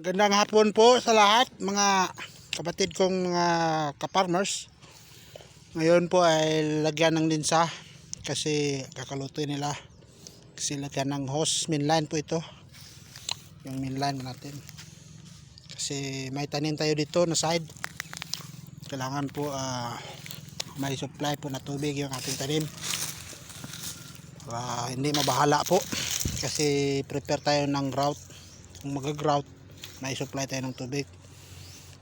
Gandang hapon po sa lahat mga kapatid kong mga ka-farmers. Ngayon po ay lagyan ng linsa kasi kakalutoy nila. Kasi lagyan ng hose mainline po ito. Yung mainline natin. Kasi may tanim tayo dito na side. Kailangan po may supply po na tubig yung ating tanim. Hindi mabahala po. Kasi prepare tayo ng grout. Kung mag-grout, may supply tayo ng tubig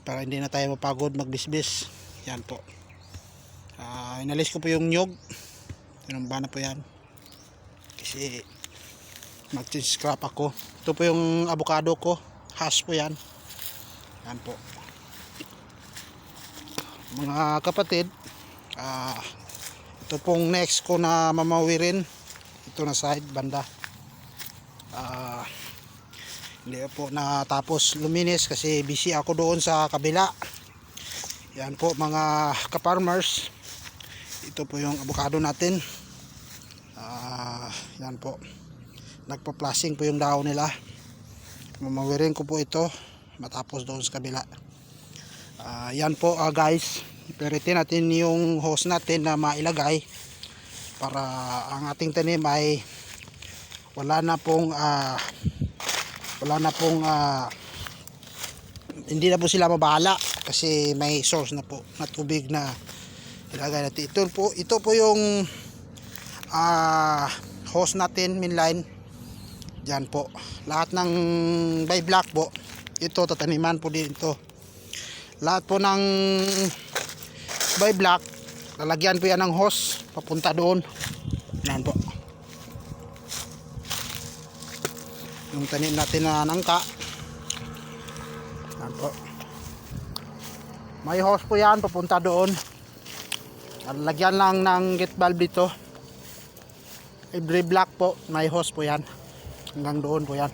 para hindi na tayo mapagod magbisbis. Yan po. Inalis ko po yung nyog. Tinumba na po yan kasi mag-scrap ako. Ito po yung avocado ko, hash po yan. Yan po mga kapatid. Ito pong next ko na mamawirin. Ito na side banda. Hindi po natapos luminis kasi busy ako doon sa kabila. Yan po mga ka-farmers. Ito po yung avocado natin. Yan po. Nagpa-flashing po yung dahon nila. Mamawirin ko po ito matapos doon sa kabila. Yan po guys. Iperitin natin yung hose natin na mailagay para ang ating tanim ay wala na pong hindi na po sila mabahala kasi may source na po na tubig na ilagay natin. Ito po yung hose natin mainline. Diyan po lahat ng by block po ito tataniman po dito. Lahat po ng by block lalagyan po yan ng hose papunta doon. Yan po yung tanim natin na nangka. Yan po. May hose po yan papunta doon. Lagyan lang ng gate valve dito. Every block po may hose po yan. Hanggang doon po yan.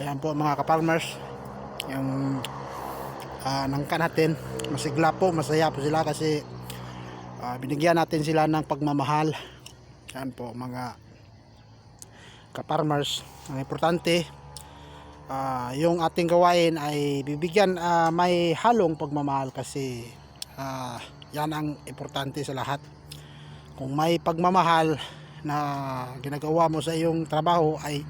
Ayan po mga ka-farmers. Yung nangka natin. Masigla po, masaya po sila kasi binigyan natin sila ng pagmamahal. Yan po mga ka-farmers. Ang importante yung ating gawain ay bibigyan may halong pagmamahal kasi yan ang importante sa lahat. Kung may pagmamahal na ginagawa mo sa iyong trabaho ay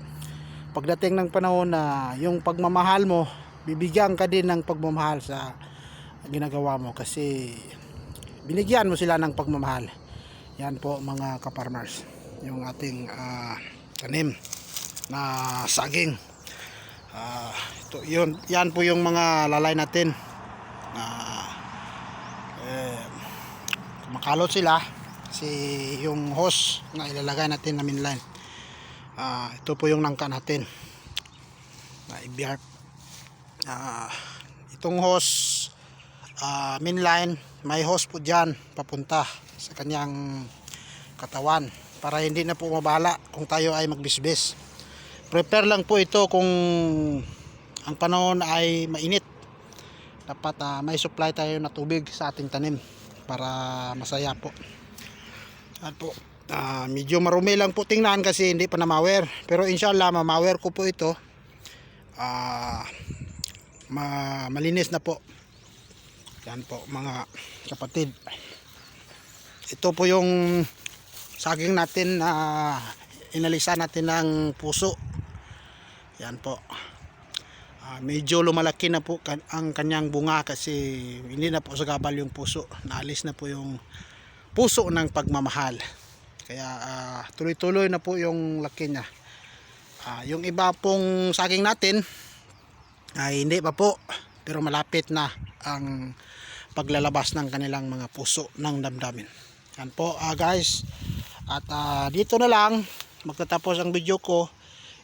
pagdating ng panahon na yung pagmamahal mo bibigyan ka din ng pagmamahal sa ginagawa mo kasi binigyan mo sila ng pagmamahal. Yan po mga ka-farmers yung ating tanim na saging. Yan po yung mga lalay natin. Makalot sila kasi yung hose na ilalagay natin na mainline. Ito po yung nangka natin na ibiart. Itong hose mainline, may hose po dyan papunta sa kanyang katawan para hindi na po mabala kung tayo ay magbisbis. Prepare lang po ito kung ang panahon ay mainit. Dapat may supply tayo na tubig sa ating tanim para masaya po. At po medyo marumi lang po tingnan kasi hindi pa namawer. Pero inshallah mamawer ko po ito. Malinis na po. Yan po mga kapatid. Ito po yung saging natin na inalisan natin ng puso. Yan po. Medyo lumalaki na po ang kanyang bunga kasi hindi na po sagabal yung puso. Naalis na po yung puso ng pagmamahal. Kaya tuloy-tuloy na po yung laki niya. Yung iba pong saging natin ay hindi pa po pero malapit na ang paglalabas ng kanilang mga puso ng damdamin. Yan po guys. At dito na lang magtatapos ang video ko.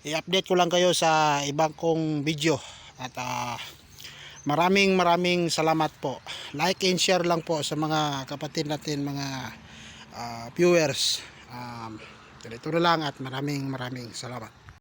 I-update ko lang kayo sa ibang kong video. At maraming salamat po. Like and share lang po sa mga kapatid natin, mga viewers. Ito na lang at maraming salamat.